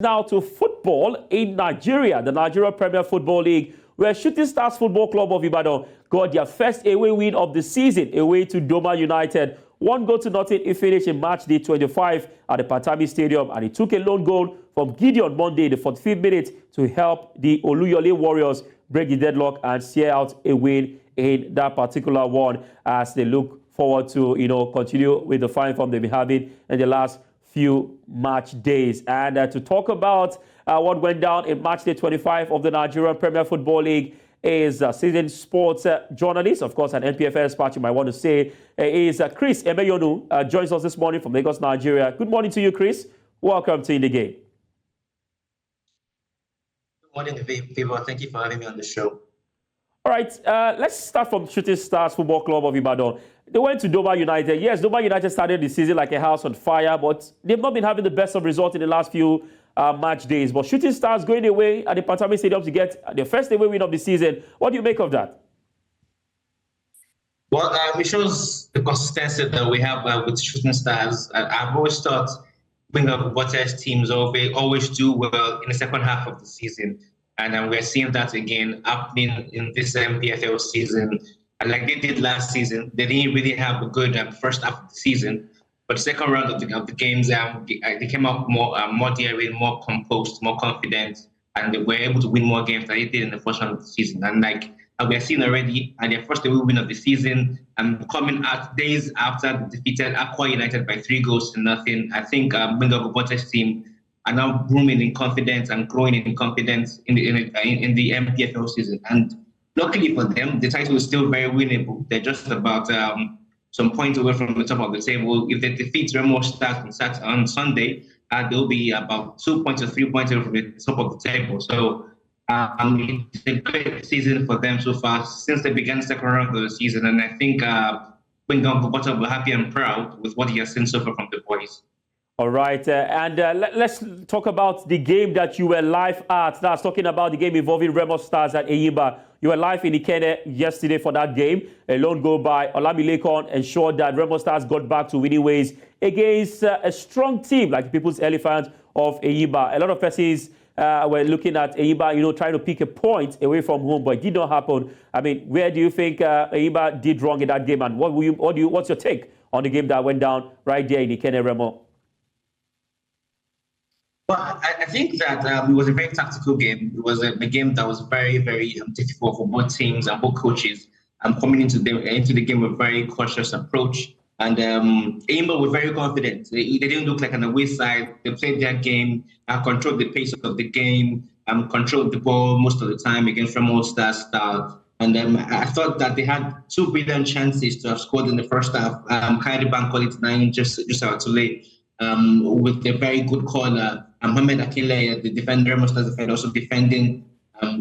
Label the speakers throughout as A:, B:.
A: Now to football in Nigeria, the Nigeria Premier Football League, where Shooting Stars Football Club of Ibadan got their first away win of the season away to Doma United. 1-0 it finished in match day 25 at the Patami Stadium, and it took a lone goal from Gideon Monday in the 45th minute to help the Oluyole Warriors break the deadlock and steer out a win in that particular one as they look forward to continue with the fine form they've been having in the last few match days. And to talk about what went down in match day 25 of the Nigerian Premier Football League is seasoned sports journalist, of course, an NPFL expert, you might want to say, is Chris Emenyonu, joins us this morning from Lagos, Nigeria. Good morning to you, Chris. Welcome to In the Game.
B: Good morning, Favour. Thank you for having me on the show.
A: All right, let's start from Shooting Stars Football Club of Ibadan. They went to Doma United. Yes, Doma United started the season like a house on fire, but they've not been having the best of results in the last few match days. But Shooting Stars going away at the Patami Stadium to get their first away win of the season. What do you make of that?
B: Well, it shows the consistency that we have with Shooting Stars. I've always thought bring up Waters teams always do well in the second half of the season. And we're seeing that again happening in this NPFL season. And like they did last season, they didn't really have a good first half of the season. But the second round of the games, they came out more daring, more composed, more confident, and they were able to win more games than they did in the first round of the season. And like we're seeing already, and their first away win of the season, coming out days after they defeated Aqua United by 3-0. I think Bingo Bobote's team are now grooming in confidence and growing in confidence in the MPFL season. And luckily for them, the title is still very winnable. They're just about some points away from the top of the table. If they defeat Remo Stars on Sunday, they'll be about 2 points or 3 points away from the top of the table. So it's a great season for them so far since they began the second round of the season. And I think Bingo Bobota will be happy and proud with what he has seen so far from the boys.
A: All right, let's talk about the game that you were live at. That's talking about the game involving Remo Stars at Enyimba. You were live in Ikenne yesterday for that game. A lone goal by Olamilekan ensured that Remo Stars got back to winning ways against a strong team like the People's Elephant of Enyimba. A lot of persons were looking at Enyimba, trying to pick a point away from home, but it did not happen. I mean, where do you think Enyimba did wrong in that game, and what's your take on the game that went down right there in Ikenne, Remo?
B: Well, I think that it was a very tactical game. It was a game that was very, very difficult for both teams and both coaches. Coming into the game with a very cautious approach. And Enyimba were very confident. They didn't look like an away side. They played their game, controlled the pace of the game, controlled the ball most of the time against Remo Stars style. And I thought that they had two brilliant chances to have scored in the first half. Kairi Bankole 9 just out too late. With a very good corner. Mohamed Akile, the defender, Remo Stars defender, also defending,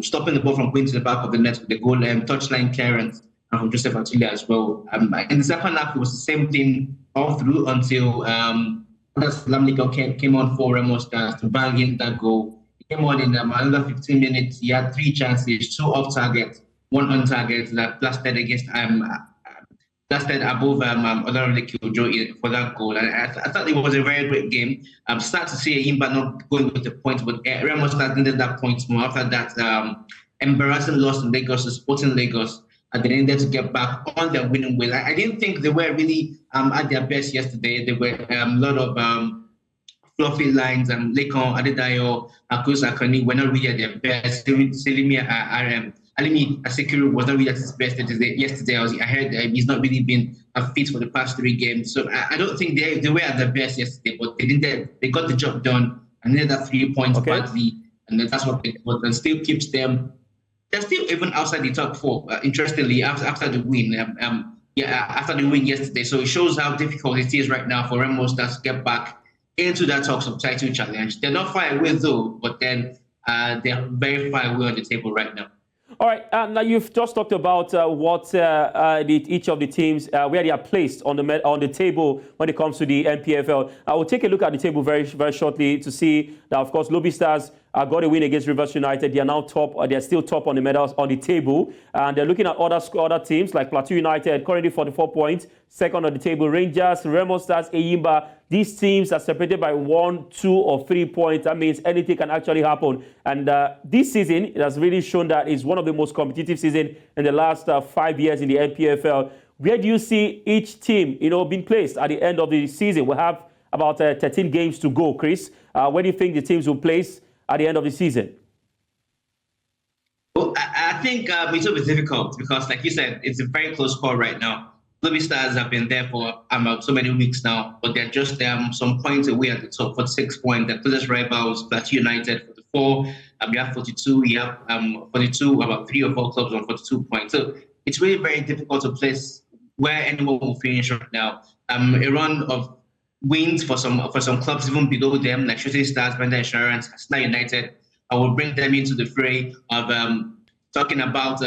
B: stopping the ball from going to the back of the net with the goal touchline clearance from Joseph Atule as well. In the second half, it was the same thing all through until Adams Olamilekan came on for Remo Stars to bang in that goal. He came on in another 15 minutes. He had 3 chances, 2 off target, 1 on target that blasted against blasted above Olamilekan for that goal. And I thought it was a very great game. I'm starting to see Enyimba not going with the points, but Remo Stars needed that point more after that embarrassing loss in Lagos to Sporting Lagos. And they needed to get back on their winning way. I didn't think they were really at their best yesterday. There were a lot of fluffy lines. Lekon, Adedayo, Akos Akani were not really at their best. Alimi Asekuru was not really at his best yesterday. I heard he's not really been fit for the past 3 games. So I don't think they were at their best yesterday, but they got the job done and needed that 3 points badly. And that's what they got, and still keeps them. They're still even outside the top 4, interestingly, after the win. After the win yesterday. So it shows how difficult it is right now for Remo Stars to get back into that talks of title challenge. They're not far away though, but then they're very far away on the table right now.
A: All right, now you've just talked about what each of the teams, where they are placed on the table when it comes to the NPFL. I will take a look at the table very, very shortly to see that, of course, Lobby Stars got a win against Rivers United. They are now top, they're still top on the medals on the table. And they're looking at other teams like Plateau United, currently 44 points, second on the table. Rangers, Remo Stars, Enyimba, these teams are separated by 1, 2, or 3 points. That means anything can actually happen. And this season, it has really shown that it's one of the most competitive seasons in the last 5 years in the NPFL. Where do you see each team, being placed at the end of the season? We'll have about 13 games to go, Chris. Where do you think the teams will place at the end of the season?
B: Well, I think it's always difficult because, like you said, it's a very close call right now. Remo Stars have been there for so many weeks now, but they're just some points away at the top, 46 points. The closest rivals, Plateau United, 44. You have 42. You have 42, about 3 or 4 clubs on 42 points. So it's really very difficult to place where anyone will finish right now. A run of wins for some clubs even below them, like Shooting Stars, Bender Insurance, Arsenal United. I will bring them into the fray of talking about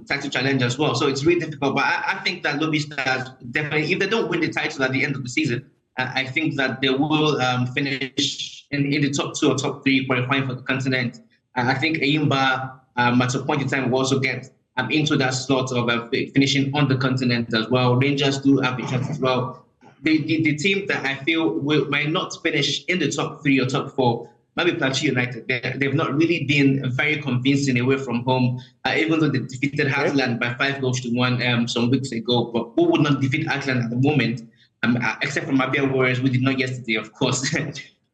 B: title challenge as well. So it's really difficult. But I think that Remo Stars definitely, if they don't win the title at the end of the season, I think that they will finish in the top 2 or top 3, qualifying for the continent. I think Enyimba, at a point in time, will also get into that slot of finishing on the continent as well. Rangers do have a chance as well. The team that I feel might not finish in the top 3 or top 4, maybe Plateau United. They've not really been very convincing away from home, even though they defeated Heartland by 5-1 some weeks ago. But who would not defeat Heartland at the moment, except for Mabia Warriors, we did not yesterday, of course.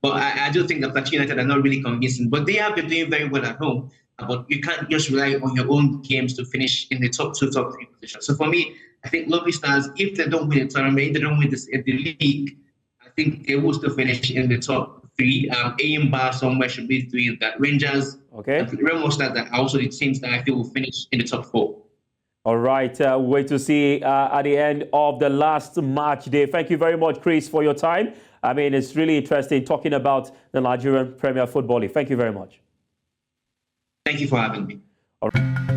B: But I do think that Plateau United are not really convincing. But they have been doing very well at home. But you can't just rely on your own games to finish in the top 2, top 3 positions. So for me, I think Remo Stars, if they don't win the tournament, if they don't win the league, I think they will still finish in the top 3. Enyimba somewhere should be 3 of that. Rangers, Remo Stars are also the teams that I feel will finish in the top 4.
A: All right, wait to see at the end of the last match day. Thank you very much, Chris, for your time. I mean, it's really interesting talking about the Nigerian Premier Football League. Thank you very much.
B: Thank you for having me.
A: All right.